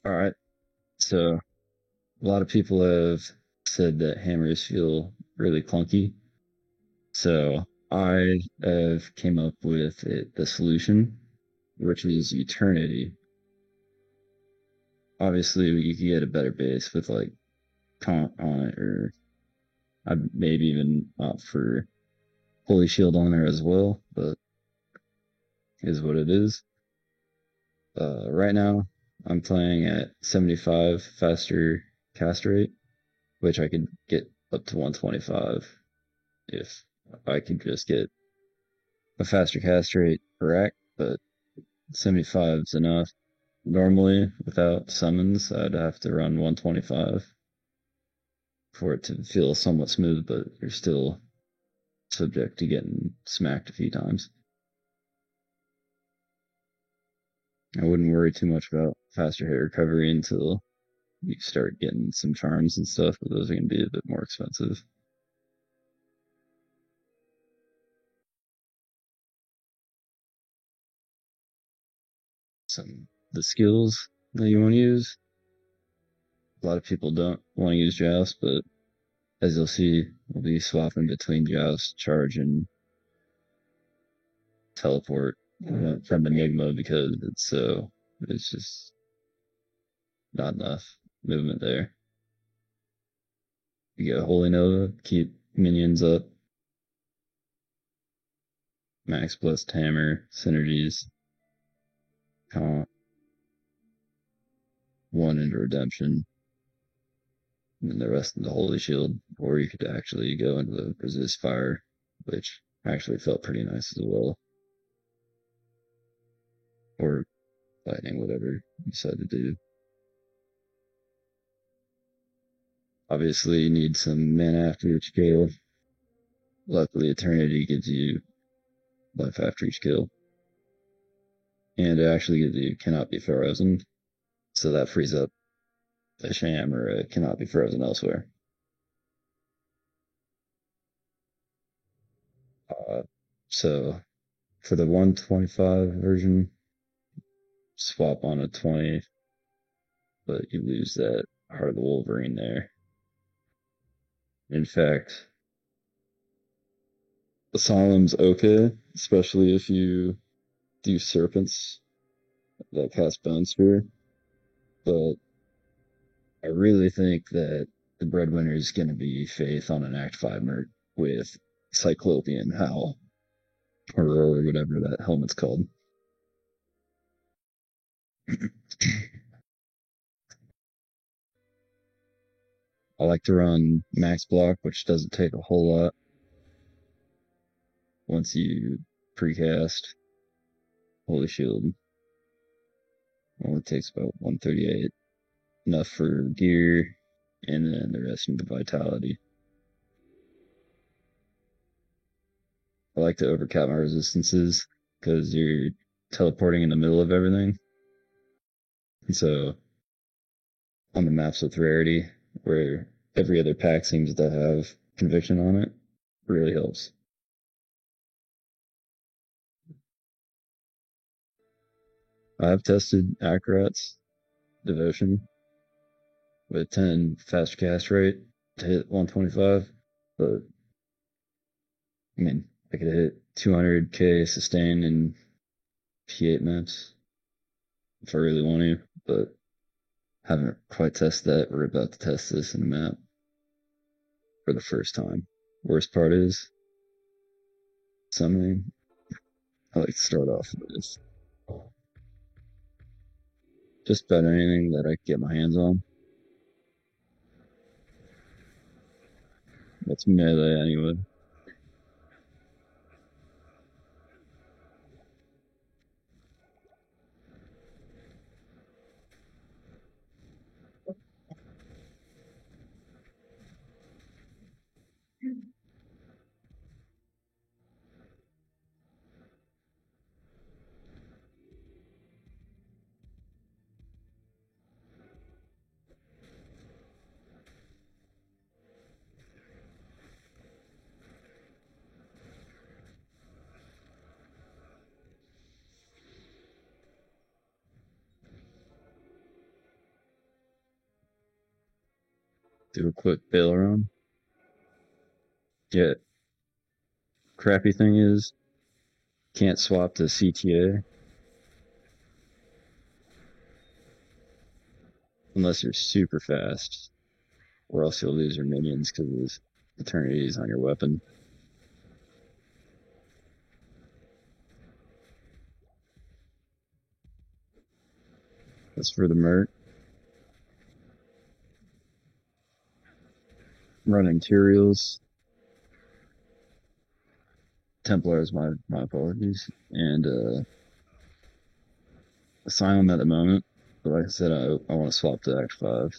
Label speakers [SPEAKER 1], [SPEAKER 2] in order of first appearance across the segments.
[SPEAKER 1] All right. So a lot of people have said that hammers feel really clunky. So I have came up with the solution, which is Eternity. Obviously, you could get a better base with like Taunt on it, or I'd maybe even opt for Holy Shield on there as well, but is what it is. Right now, I'm playing at 75 faster cast rate, which I could get up to 125 if I could just get a faster cast rate correct, but 75 is enough. Normally, without summons, I'd have to run 125 for it to feel somewhat smooth, but you're still subject to getting smacked a few times. I wouldn't worry too much about faster hit recovery until you start getting some charms and stuff, but those are going to be a bit more expensive. Some the skills that you want to use. A lot of people don't want to use Joust, but as you'll see, we'll be swapping between Joust, Charge, and Teleport from Enigma because it's just not enough movement there. You get Holy Nova, keep minions up, Max Blessed Hammer, synergies, Taunt, one into Redemption, and then the rest into Holy Shield. Or you could actually go into the Resist Fire, which actually felt pretty nice as well. Or Lightning, whatever you decide to do. Obviously, you need some mana after each kill. Luckily, Eternity gives you life after each kill. And it actually gives you cannot be frozen. So that frees up a sham or a cannot be frozen elsewhere. Uh, so for the 125 version, swap on a 20, but you lose that Heart of the Wolverine there. In fact, Asylum's okay, especially if you do Serpents that cast Bone Spear, but I really think that the breadwinner is going to be Faith on an Act 5 merc with Cyclopean Howl, or whatever that helmet's called. I like to run Max Block, which doesn't take a whole lot once you precast Holy Shield. Only takes about 138. Enough for gear, and then the rest into Vitality. I like to overcap my resistances because you're teleporting in the middle of everything. So on the maps with Rarity, where every other pack seems to have Conviction on it, really helps. I've tested Akarat's Devotion with 10 fast cast rate to hit 125, but I mean, I could hit 200k sustain in P8 maps if I really want to, but haven't quite tested that. We're about to test this in a map for the first time. Worst part is summoning. I like to start off with this. Just about anything that I can get my hands on. That's melee anyway. Do a quick bail run. Yeah. Crappy thing is, can't swap to CTA unless you're super fast, or else you'll lose your minions because eternity is on your weapon. That's for the Mert. Running Tyraels. Templars, my apologies. And Asylum at the moment. But like I said, I want to swap to Act 5.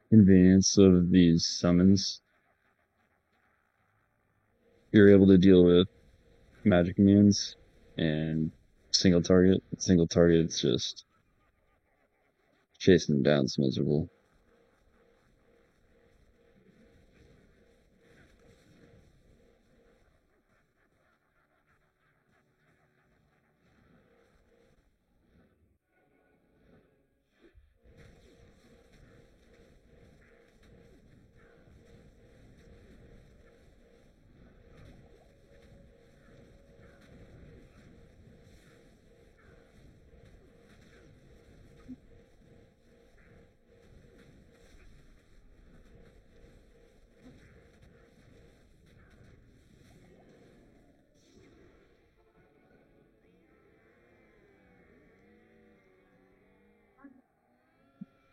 [SPEAKER 1] Convenience of these summons. You're able to deal with magic minions and single target. Single target, it's just chasing them down is miserable.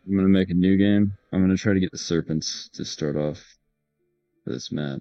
[SPEAKER 1] I'm gonna make a new game. I'm gonna try to get the serpents to start off this map.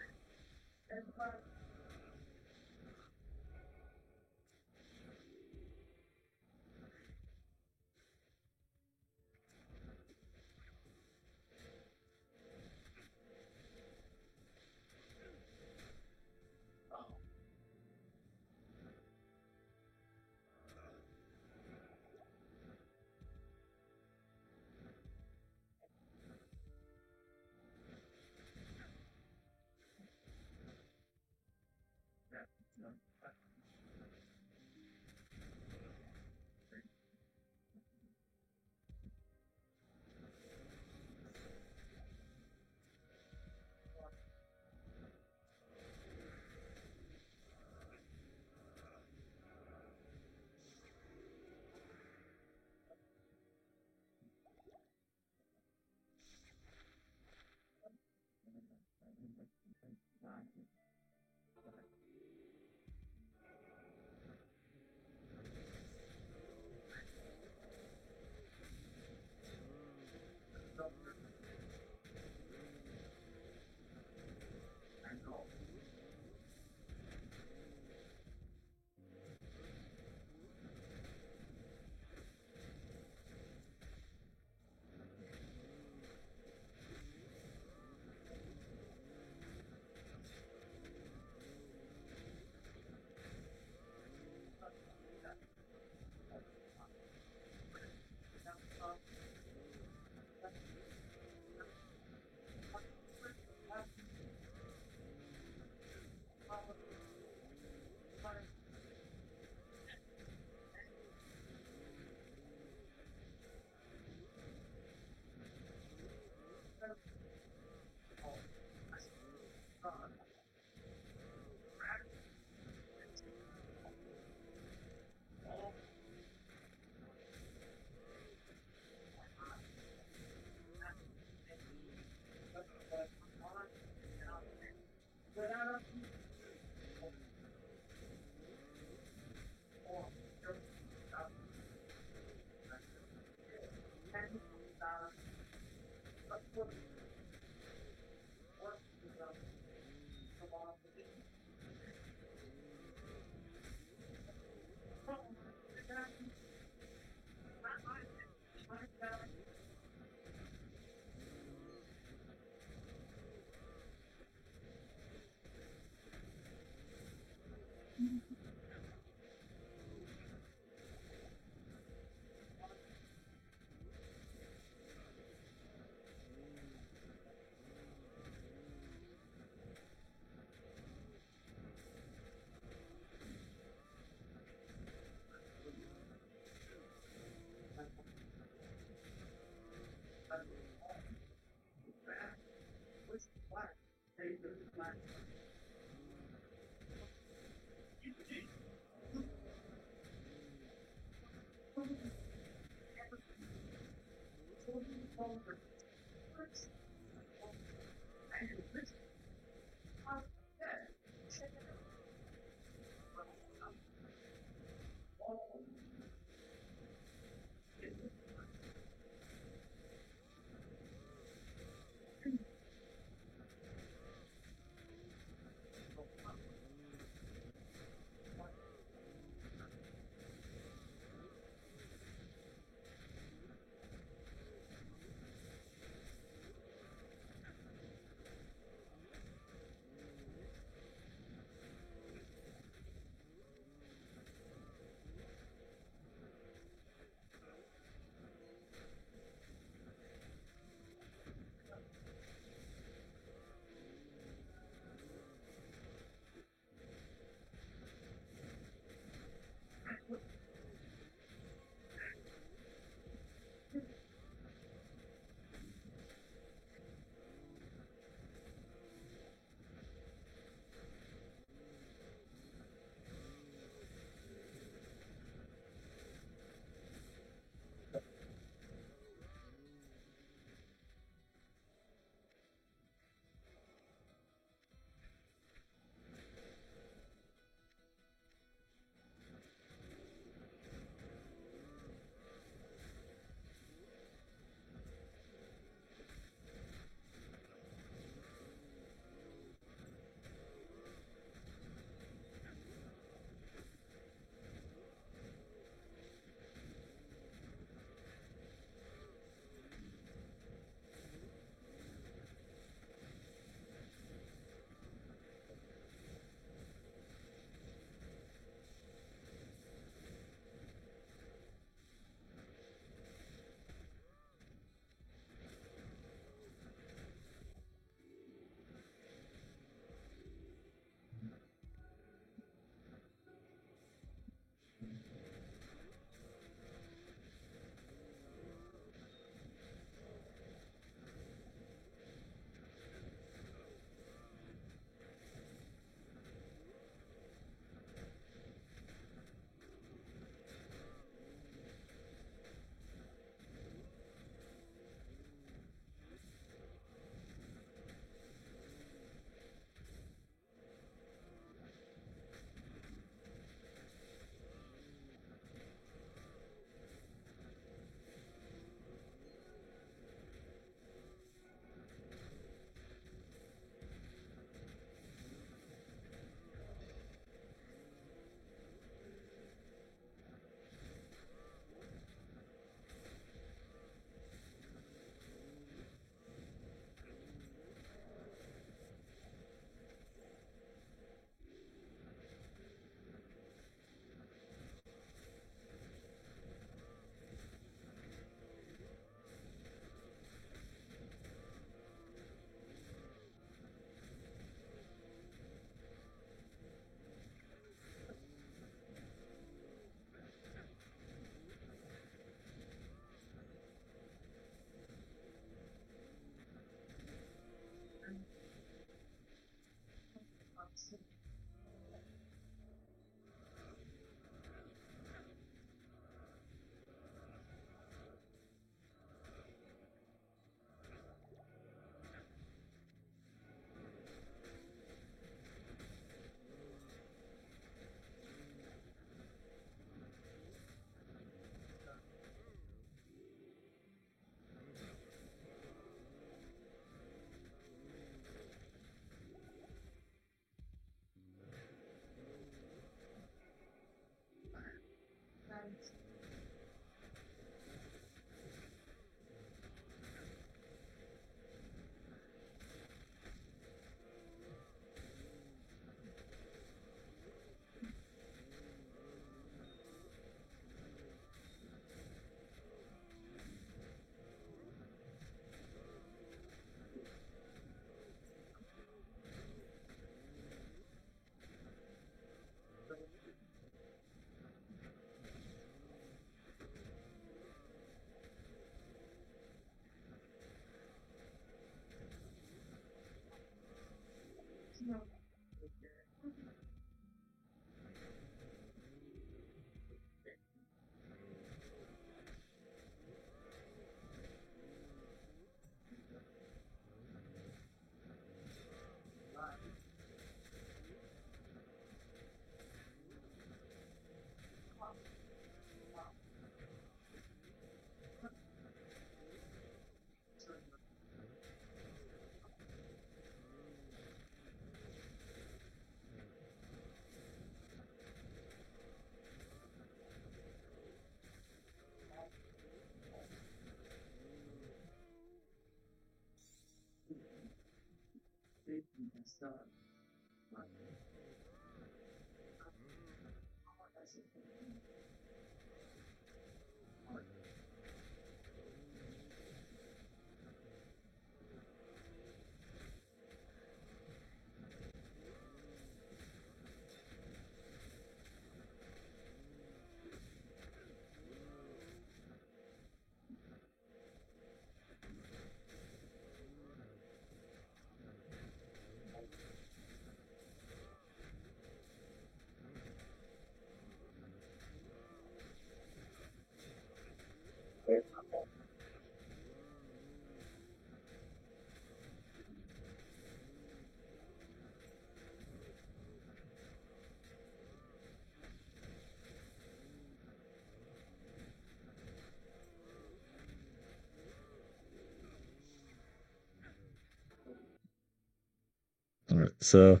[SPEAKER 1] All right, so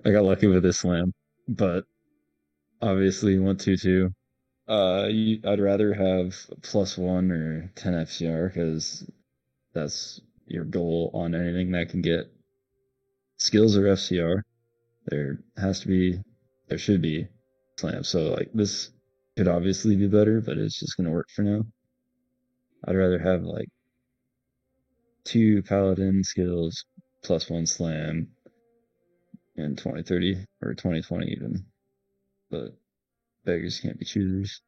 [SPEAKER 1] I got lucky with this slam, but obviously 122. I'd rather have +1 or 10 FCR because that's your goal on anything that can get skills or FCR. There has to be, there should be slam. So like this could obviously be better, but it's just gonna work for now. I'd rather have like 2 paladin skills +1 slam in 2030 or 2020 even. But beggars can't be choosers.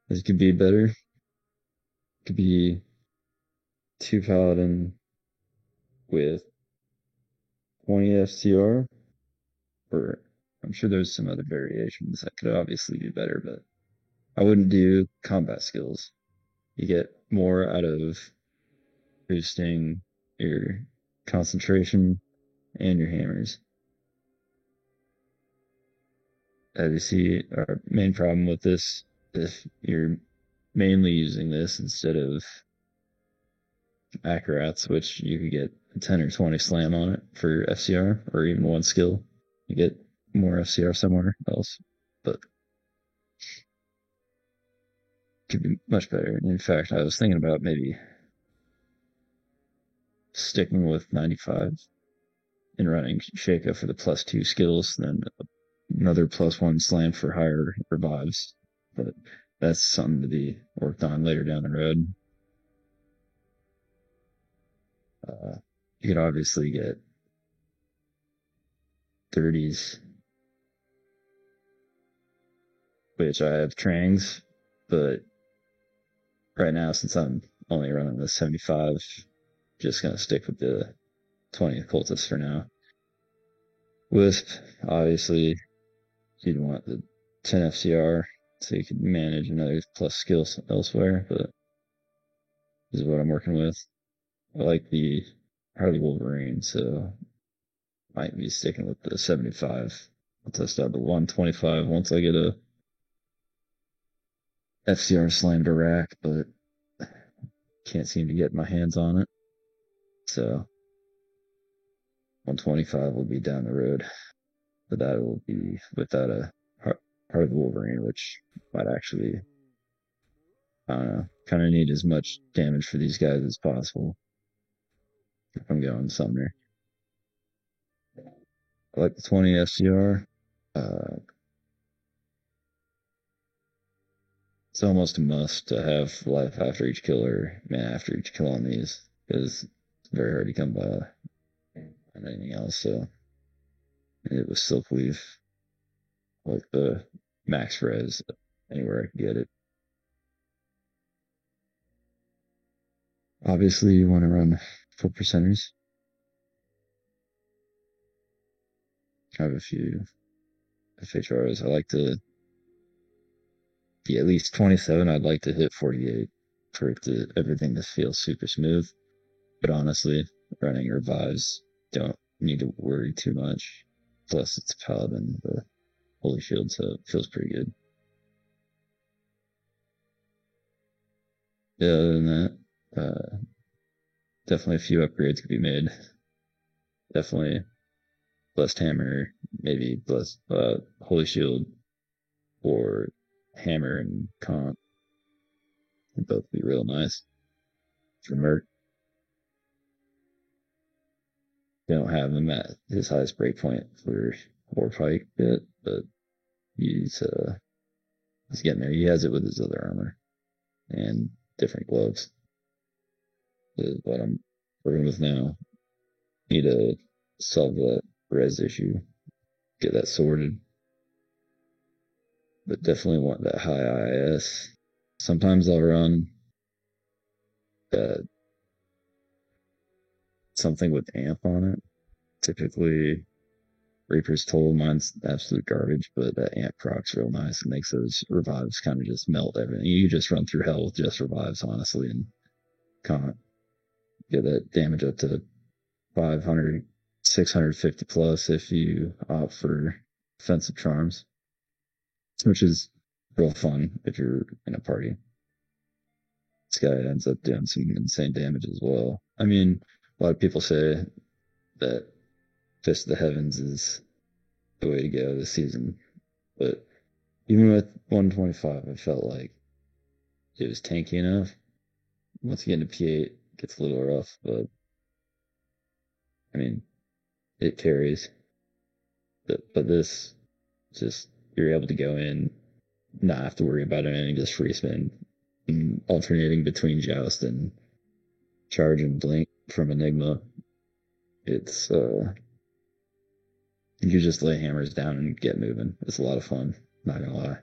[SPEAKER 1] This could be better. It could be 2 paladin with 20 FCR, or I'm sure there's some other variations that could obviously be better, but I wouldn't do combat skills. You get more out of boosting your concentration and your hammers. As you see, our main problem with this, if you're mainly using this instead of Acrobats, which you could get 10 or 20 slam on it for FCR, or even 1 skill, you get more FCR somewhere else. But could be much better. In fact, I was thinking about maybe sticking with 95 and running Sheikah for the +2 skills, then another +1 slam for higher revives. But that's something to be worked on later down the road. You could obviously get 30s, which I have Trangs, but right now, since I'm only running the 75, just gonna stick with the 20 cultists for now. Wisp, obviously, you'd want the 10 FCR so you could manage another plus skills elsewhere, but this is what I'm working with. I like the Harley Wolverine, so might be sticking with the 75. I'll test out the 125 once I get a FCR slammed to rack, but can't seem to get my hands on it. So 125 will be down the road, but that will be without a Harley Wolverine, which might actually, I don't know, kind of need as much damage for these guys as possible if I'm going Summoner. I like the 20 FCR. It's almost a must to have life after each kill or mana after each kill on these, because it's very hard to come by on anything else. So it was Silkweave, like the max res anywhere I could get it. Obviously, you want to run full percenters. I have a few FHRs. I like to be at least 27. I'd like to hit 48 for it to everything to feel super smooth. But honestly, running revives don't need to worry too much. Plus, it's Paladin, the Holy Shield, so it feels pretty good. Yeah, other than that, definitely a few upgrades could be made. Definitely Blessed Hammer, maybe Blessed Holy Shield, or Hammer and Comp. Would both be real nice. For Merc, they don't have him at his highest breakpoint for Warpike yet, but he's he's getting there. He has it with his other armor and different gloves. Is what I'm working with now. Need to solve that res issue, get that sorted. But definitely want that high IIS. Sometimes I'll run something with amp on it. Typically, Reaper's Toll, mine's absolute garbage, but that amp proc's real nice. It makes those revives kind of just melt everything. You just run through hell with just revives, honestly, and can't get that damage up to 500, 650 plus if you opt for offensive charms, which is real fun if you're in a party. This guy ends up doing some insane damage as well. I mean, a lot of people say that Fist of the Heavens is the way to go this season, but even with 125, I felt like it was tanky enough. Once you get into P8, it gets a little rough, but I mean, it carries. But this, just, you're able to go in, not have to worry about anything, just free spin, and alternating between Joust and Charge and Blink from Enigma. It's, you just lay hammers down and get moving. It's a lot of fun, not gonna lie.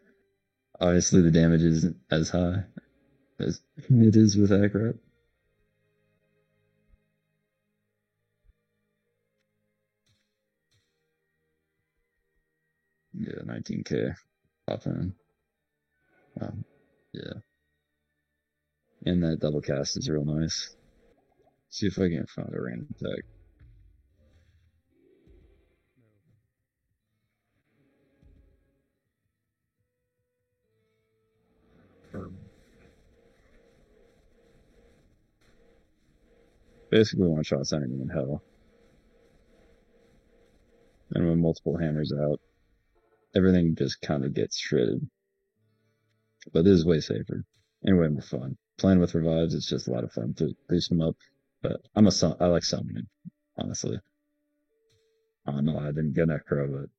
[SPEAKER 1] Obviously, the damage isn't as high as it is with Akarat. Yeah, 19k pop in. Yeah. And that double cast is real nice. See if I can find a random tag. Basically, one shot's anything in hell. And with multiple hammers out, everything just kind of gets shredded. But this is way safer and way more fun. Playing with revives, it's just a lot of fun to boost them up. But I like summoning, honestly. I don't know, I didn't get Necro, but